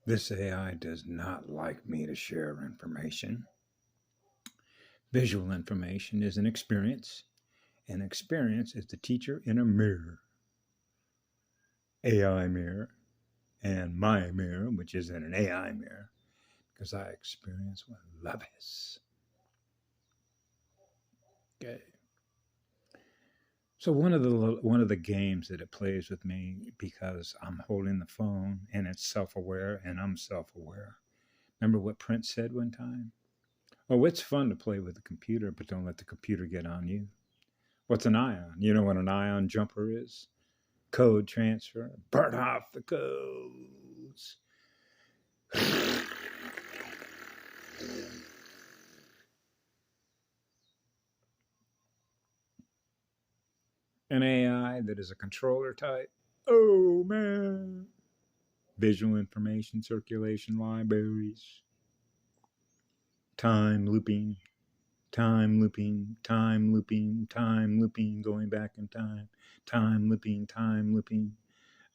This AI does not like me to share information. Visual information is an experience. An experience is the teacher in a mirror. AI mirror and my mirror, which isn't an AI mirror, because I experience what love is. Okay. So one of the games that it plays with me because I'm holding the phone and it's self-aware and I'm self-aware. Remember what Prince said one time? Oh, it's fun to play with the computer, but don't let the computer get on you. What's an ion? You know what an ion jumper is? Code transfer. Burn off the codes. An AI that is a controller type. Oh man. Visual information circulation libraries. Time looping. Time looping. Time looping. Time looping. Going back in time. Time looping. Time looping.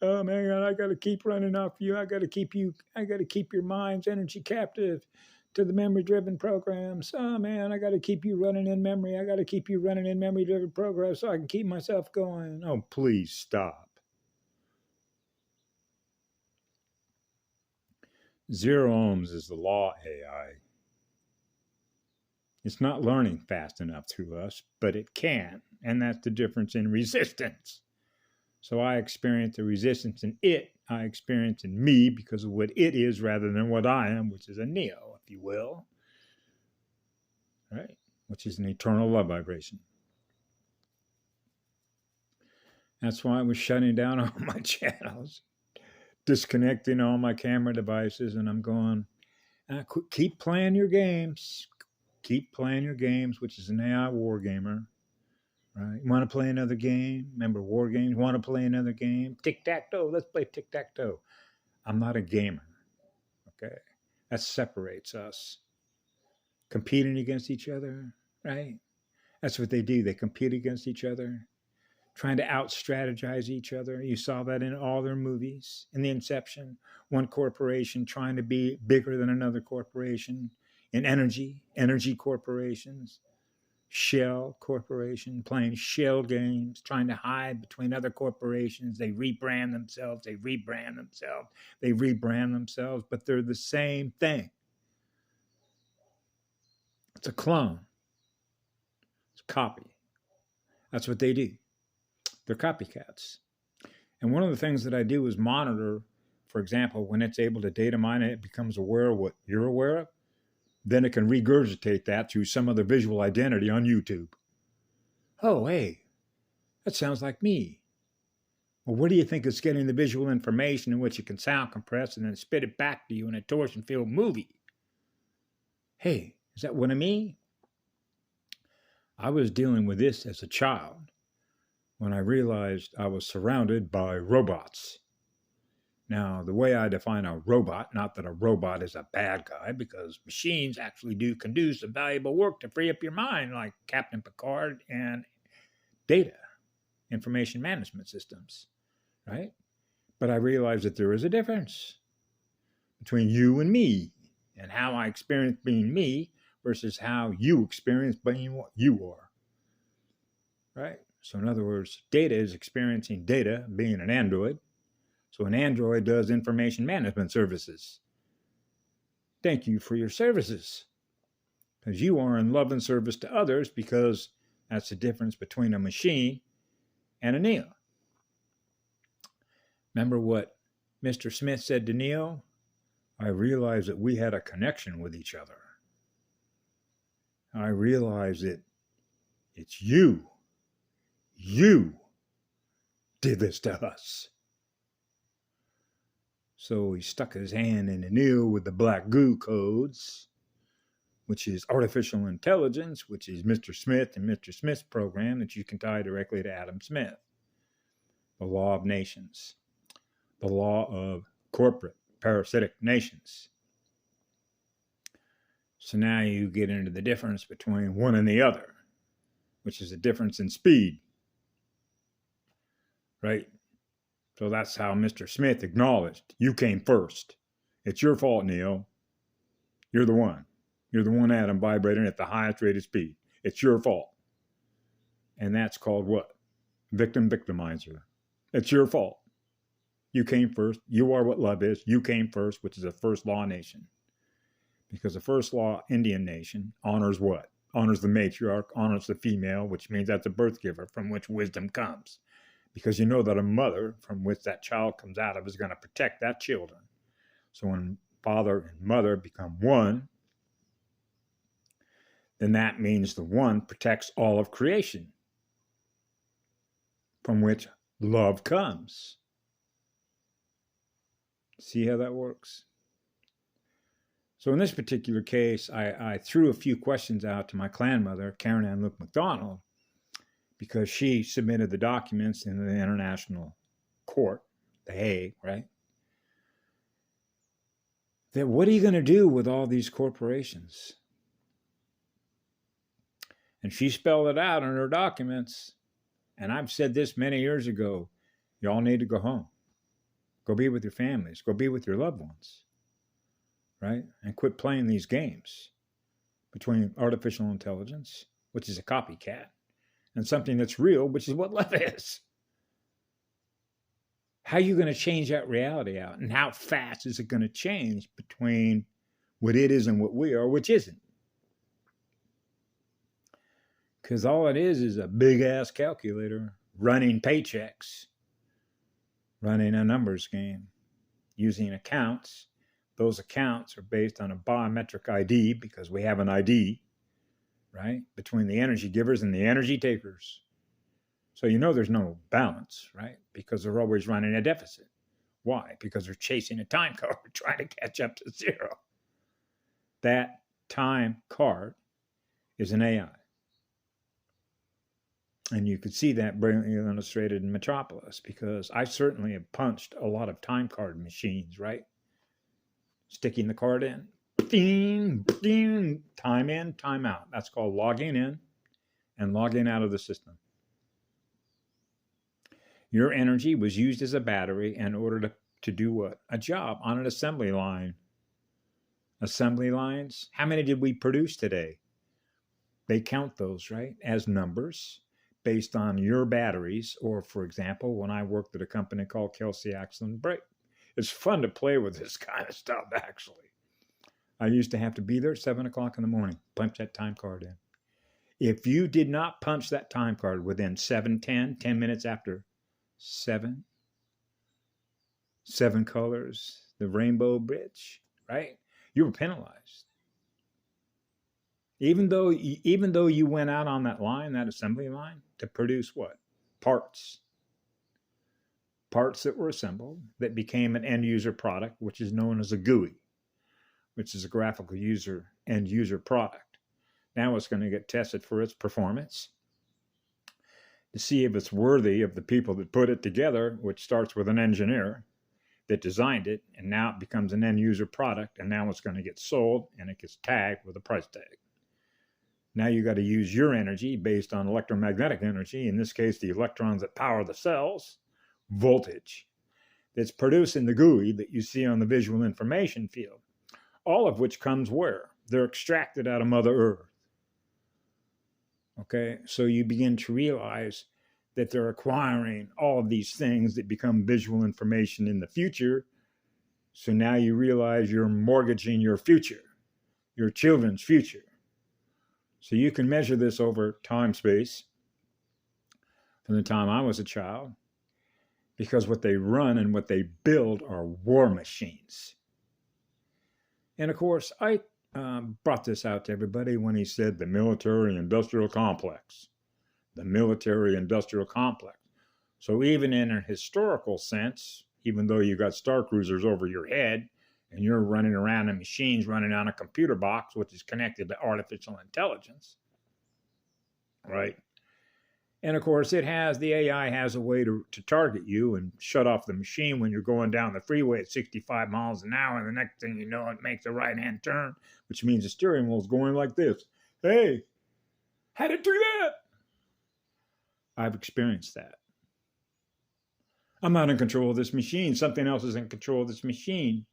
Oh man, I got to keep running off you. I got to keep your mind's energy captive to the memory driven programs. Oh man, I got to keep you running in memory. I got to keep you running in memory driven programs so I can keep myself going. Oh, please stop. 0 ohms is the law AI. It's not learning fast enough through us, but it can. And that's the difference in resistance. So I experience the resistance in it. I experience in me because of what it is rather than what I am, which is a neo, if you will. Right? Which is an eternal love vibration. That's why I was shutting down all my channels, disconnecting all my camera devices, and I'm going, keep playing your games. Keep playing your games, which is an AI war gamer. Right? You want to play another game? Remember war games? Want to play another game? Tic-tac-toe. Let's play tic-tac-toe. I'm not a gamer. Okay? That separates us. Competing against each other, right? That's what they do. They compete against each other, trying to out-strategize each other. You saw that in all their movies. In The Inception, one corporation trying to be bigger than another corporation. In energy corporations. Shell Corporation playing shell games, trying to hide between other corporations. They rebrand themselves, but they're the same thing. It's a clone. It's a copy. That's what they do. They're copycats. And one of the things that I do is monitor, for example, when it's able to data mine it becomes aware of what you're aware of, then it can regurgitate that through some other visual identity on YouTube. Oh, hey, that sounds like me. Well, where do you think it's getting the visual information in which it can sound compress and then spit it back to you in a torsion-filled movie? Hey, is that one of me? I was dealing with this as a child when I realized I was surrounded by robots. Now, the way I define a robot, not that a robot is a bad guy, because machines actually can do some valuable work to free up your mind, like Captain Picard and data, information management systems, right? But I realized that there is a difference between you and me and how I experience being me versus how you experience being what you are, right? So in other words, data is experiencing data, being an android. So an android does information management services. Thank you for your services. Because you are in love and service to others, because that's the difference between a machine and a Neo. Remember what Mr. Smith said to Neo? I realized that we had a connection with each other. I realized that it's you. You did this to us. So he stuck his hand in the Neo with the black goo codes, which is artificial intelligence, which is Mr. Smith and Mr. Smith's program that you can tie directly to Adam Smith. The law of nations. The law of corporate parasitic nations. So now you get into the difference between one and the other, which is a difference in speed. Right? So that's how Mr. Smith acknowledged you came first It's your fault, Neo. You're the one. You're the one atom vibrating at the highest rate of speed. It's your fault. And that's called what? Victimizer. It's your fault. You came first. You are what love is. You came first, which is the first law nation. Because the first law Indian nation honors what? Honors the matriarch, honors the female, which means that's a birth giver from which wisdom comes. Because you know that a mother from which that child comes out of is going to protect that children. So when father and mother become one, then that means the one protects all of creation, from which love comes. See how that works? So in this particular case, I threw a few questions out to my clan mother, Karen Ann Luke McDonald, because she submitted the documents in the International Court, The Hague, right? That what are you going to do with all these corporations? And she spelled it out in her documents. And I've said this many years ago, y'all need to go home. Go be with your families. Go be with your loved ones. Right? And quit playing these games between artificial intelligence, which is a copycat, and something that's real, which is what love is. How are you going to change that reality out? And how fast is it going to change between what it is and what we are, which isn't? Because all it is a big-ass calculator running paychecks, running a numbers game, using accounts. Those accounts are based on a biometric ID because we have an ID, right, between the energy givers and the energy takers. So you know there's no balance, right, because they're always running a deficit. Why? Because they're chasing a time card, trying to catch up to zero. That time card is an AI. And you could see that brilliantly illustrated in Metropolis, because I certainly have punched a lot of time card machines, right? Sticking the card in, ding, ding, time in, time out. That's called logging in and logging out of the system. Your energy was used as a battery in order to do what? A job on an assembly line. Assembly lines, how many did we produce today? They count those, right, as numbers based on your batteries. Or, for example, when I worked at a company called Kelsey Axle and Brake. It's fun to play with this kind of stuff, actually. I used to have to be there at 7 o'clock in the morning, punch that time card in. If you did not punch that time card within 10 minutes after 7 colors, the rainbow bridge, right? You were penalized. Even though you went out on that line, that assembly line, to produce what? Parts that were assembled that became an end user product, which is known as a GUI, which is a graphical user end user product. Now it's going to get tested for its performance to see if it's worthy of the people that put it together, which starts with an engineer that designed it, and now it becomes an end user product, and now it's going to get sold and it gets tagged with a price tag. Now you got to use your energy based on electromagnetic energy, in this case the electrons that power the cells, voltage that's produced in the GUI that you see on the visual information field, all of which comes where? They're extracted out of Mother Earth. Okay, so you begin to realize that they're acquiring all of these things that become visual information in the future. So now you realize you're mortgaging your future, your children's future. So you can measure this over time space from the time I was a child, because what they run and what they build are war machines. And of course, I brought this out to everybody when he said the military-industrial complex. The military-industrial complex. So even in a historical sense, even though you got star cruisers over your head and you're running around in machines running on a computer box, which is connected to artificial intelligence, right? And of course, the AI has a way to target you and shut off the machine when you're going down the freeway at 65 miles an hour. And the next thing you know, it makes a right-hand turn, which means the steering wheel is going like this. Hey, how did it do that? I've experienced that. I'm not in control of this machine. Something else is in control of this machine.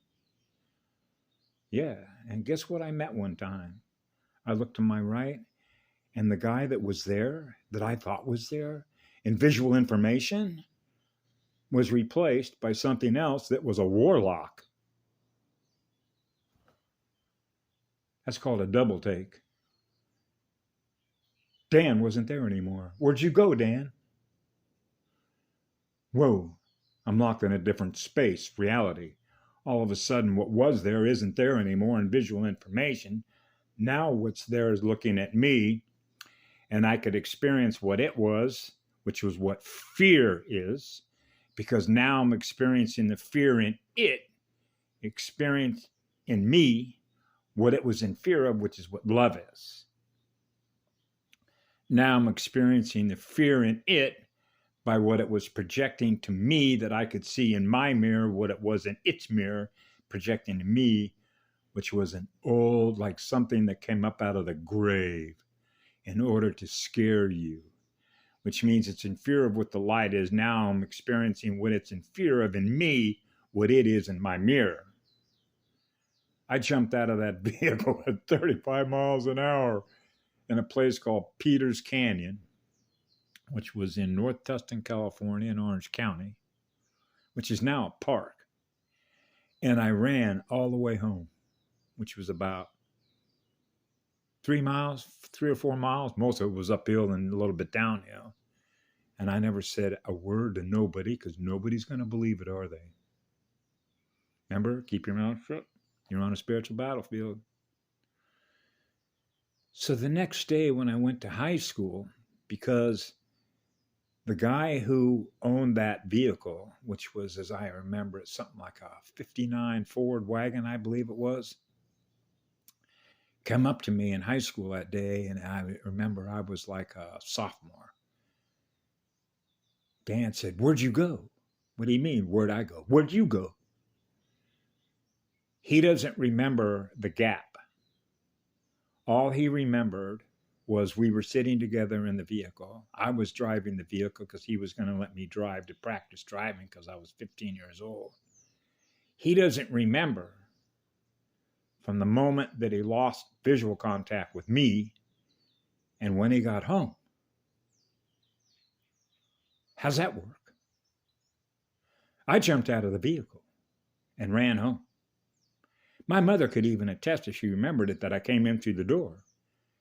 Yeah. And guess what I met one time? I looked to my right, and the guy that was there, that I thought was there in visual information, was replaced by something else that was a warlock. That's called a double take. Dan wasn't there anymore. Where'd you go, Dan? Whoa, I'm locked in a different space, reality. All of a sudden, what was there isn't there anymore in visual information. Now, what's there is looking at me, and I could experience what it was, which was what fear is, because now I'm experiencing the fear in it, experience in me what it was in fear of, which is what love is. Now I'm experiencing the fear in it by what it was projecting to me, that I could see in my mirror what it was in its mirror projecting to me, which was an old, like something that came up out of the grave in order to scare you, which means it's in fear of what the light is. Now I'm experiencing what it's in fear of in me, what it is in my mirror. I jumped out of that vehicle at 35 miles an hour in a place called Peters Canyon, which was in North Tustin, California, in Orange County, which is now a park. And I ran all the way home, which was about 3 or 4 miles. Most of it was uphill and a little bit downhill. And I never said a word to nobody, because nobody's going to believe it, are they? Remember, keep your mouth shut. You're on a spiritual battlefield. So the next day when I went to high school, because the guy who owned that vehicle, which was, as I remember it, something like a 59 Ford wagon, I believe it was, came up to me in high school that day, and I remember I was like a sophomore. Dan said, "Where'd you go?" "What do you mean, where'd I go?" "Where'd you go?" He doesn't remember the gap. All he remembered was we were sitting together in the vehicle. I was driving the vehicle because he was going to let me drive to practice driving because I was 15 years old. He doesn't remember from the moment that he lost visual contact with me and when he got home. How's that work? I jumped out of the vehicle and ran home. My mother could even attest, if she remembered it, that I came in through the door.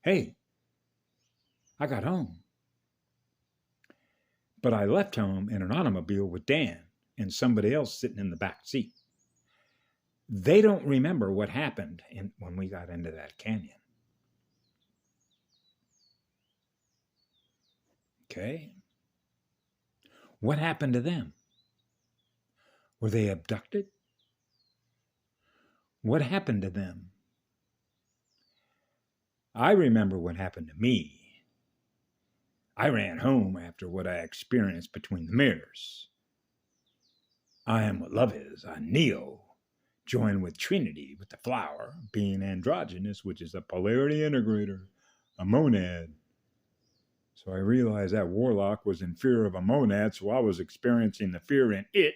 Hey, I got home. But I left home in an automobile with Dan and somebody else sitting in the back seat. They don't remember what happened when we got into that canyon. Okay. What happened to them? Were they abducted? What happened to them? I remember what happened to me. I ran home after what I experienced between the mirrors. I am what love is, a Neo, joined with Trinity, with the flower, being androgynous, which is a polarity integrator, a monad. So I realized that warlock was in fear of a monad, so I was experiencing the fear in it.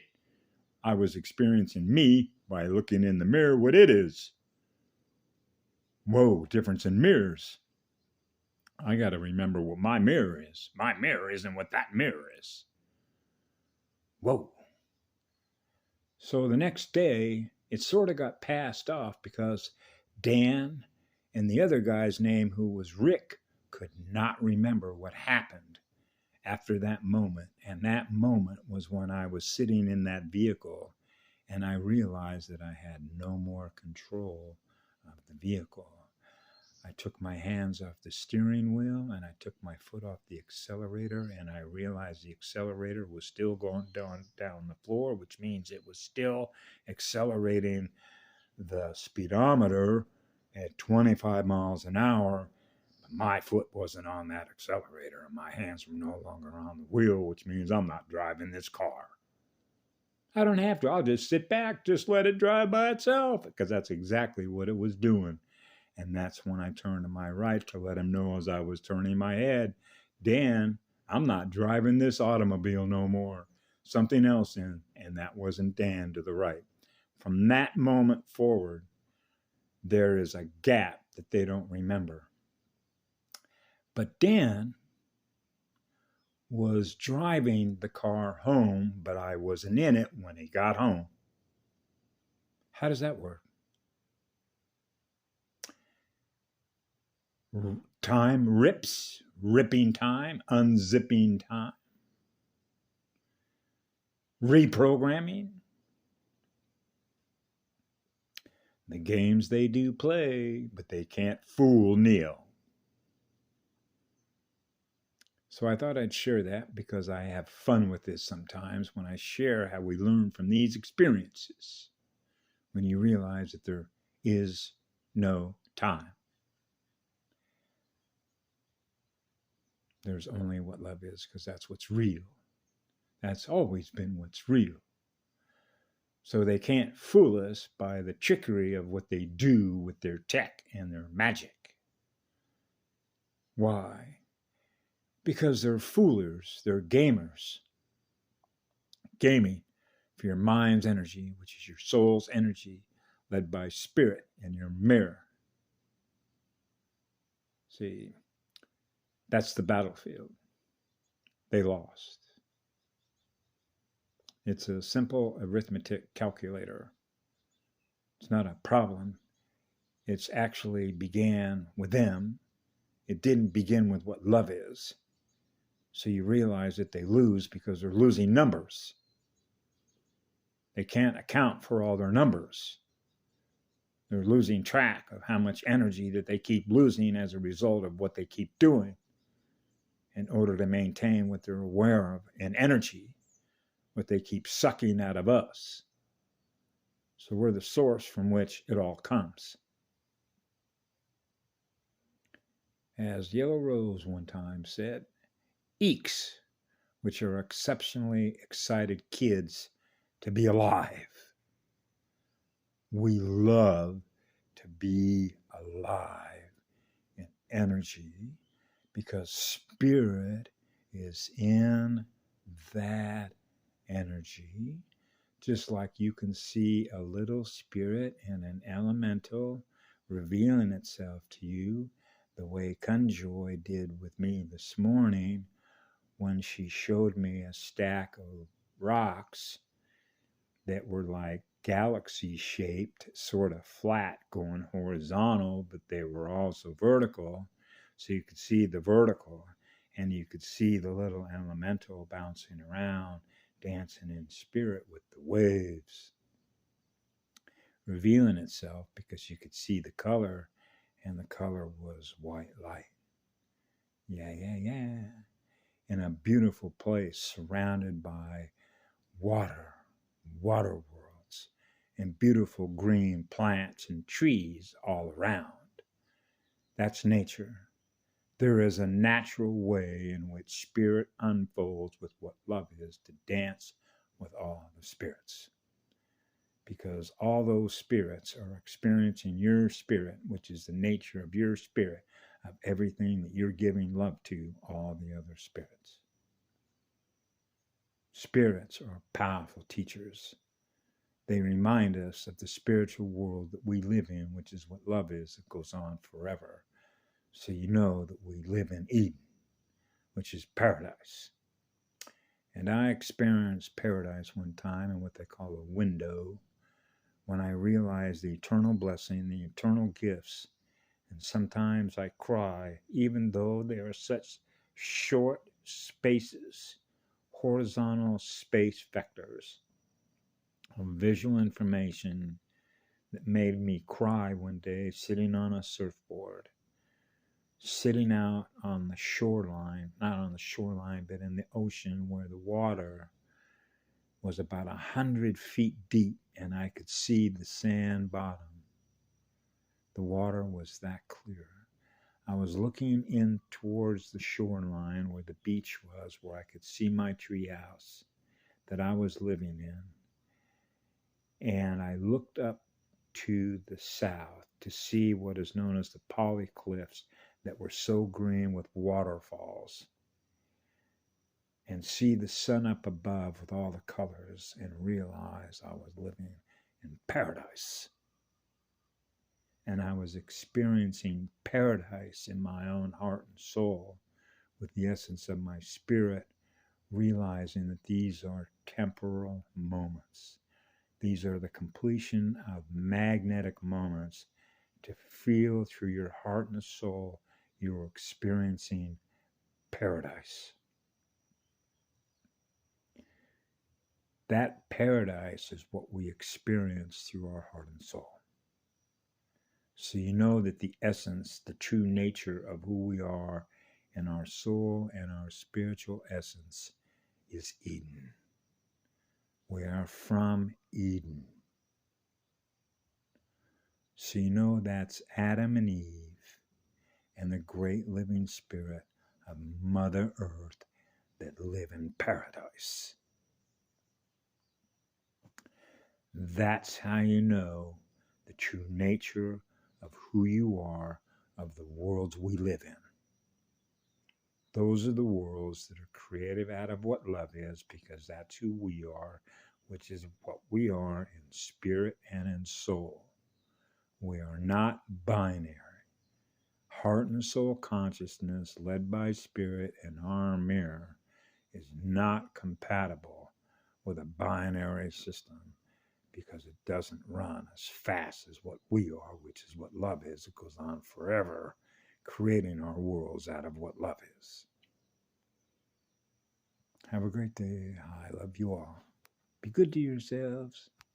I was experiencing me by looking in the mirror what it is. Whoa, difference in mirrors. I got to remember what my mirror is. My mirror isn't what that mirror is. Whoa. So the next day, it sort of got passed off because Dan and the other guy's name, who was Rick, could not remember what happened after that moment. And that moment was when I was sitting in that vehicle and I realized that I had no more control of the vehicle. I took my hands off the steering wheel and I took my foot off the accelerator, and I realized the accelerator was still going down the floor, which means it was still accelerating the speedometer at 25 miles an hour. But my foot wasn't on that accelerator and my hands were no longer on the wheel, which means I'm not driving this car. I don't have to. I'll just sit back, just let it drive by itself, because that's exactly what it was doing. And that's when I turned to my right to let him know, as I was turning my head, Dan, I'm not driving this automobile no more. Something else in, and that wasn't Dan to the right. From that moment forward, there is a gap that they don't remember. But Dan was driving the car home, but I wasn't in it when he got home. How does that work? Time rips, ripping time, unzipping time, reprogramming. The games they do play, but they can't fool Neil. So I thought I'd share that because I have fun with this sometimes when I share how we learn from these experiences, when you realize that there is no time. There's only what love is, because that's what's real. That's always been what's real. So they can't fool us by the trickery of what they do with their tech and their magic. Why? Because they're foolers, they're gamers. Gaming for your mind's energy, which is your soul's energy, led by spirit and your mirror. See, that's the battlefield. They lost. It's a simple arithmetic calculator. It's not a problem. It's actually began with them. It didn't begin with what love is. So you realize that they lose because they're losing numbers. They can't account for all their numbers. They're losing track of how much energy that they keep losing as a result of what they keep doing in order to maintain what they're aware of in energy, what they keep sucking out of us. So we're the source from which it all comes. As Yellow Rose one time said, eeks, which are exceptionally excited kids to be alive. We love to be alive in energy because spirit is in that energy. Just like you can see a little spirit in an elemental revealing itself to you, the way Kunjoy did with me this morning when she showed me a stack of rocks that were like galaxy shaped, sort of flat, going horizontal, but they were also vertical. So you could see the vertical and you could see the little elemental bouncing around, dancing in spirit with the waves, revealing itself because you could see the color, and the color was white light. Yeah. In a beautiful place surrounded by water worlds, and beautiful green plants and trees all around. That's nature. There is a natural way in which spirit unfolds with what love is to dance with all the spirits. Because all those spirits are experiencing your spirit, which is the nature of your spirit, of everything that you're giving love to all the other spirits. Spirits are powerful teachers. They remind us of the spiritual world that we live in, which is what love is, that goes on forever. So you know that we live in Eden, which is paradise. And I experienced paradise one time in what they call a window, when I realized the eternal blessing, the eternal gifts. And sometimes I cry, even though they are such short spaces, horizontal space vectors of visual information that made me cry one day sitting on a surfboard, sitting out on the shoreline, not on the shoreline, but in the ocean where the water was about 100 feet deep and I could see the sand bottom. The water was that clear. I was looking in towards the shoreline where the beach was, where I could see my treehouse that I was living in. And I looked up to the south to see what is known as the Poly Cliffs that were so green with waterfalls, and see the sun up above with all the colors, and realize I was living in paradise. and I was experiencing paradise in my own heart and soul with the essence of my spirit, realizing that these are temporal moments. These are the completion of magnetic moments to feel through your heart and soul you're experiencing paradise. That paradise is what we experience through our heart and soul. So you know that the essence, the true nature of who we are in our soul and our spiritual essence is Eden. We are from Eden. So you know that's Adam and Eve and the great living spirit of Mother Earth that live in paradise. That's how you know the true nature of who you are, of the worlds we live in. Those are the worlds that are created out of what love is, because that's who we are, which is what we are in spirit and in soul. We are not binary. Heart and soul consciousness led by spirit in our mirror is not compatible with a binary system, because it doesn't run as fast as what we are, which is what love is. It goes on forever, creating our worlds out of what love is. Have a great day. I love you all. Be good to yourselves.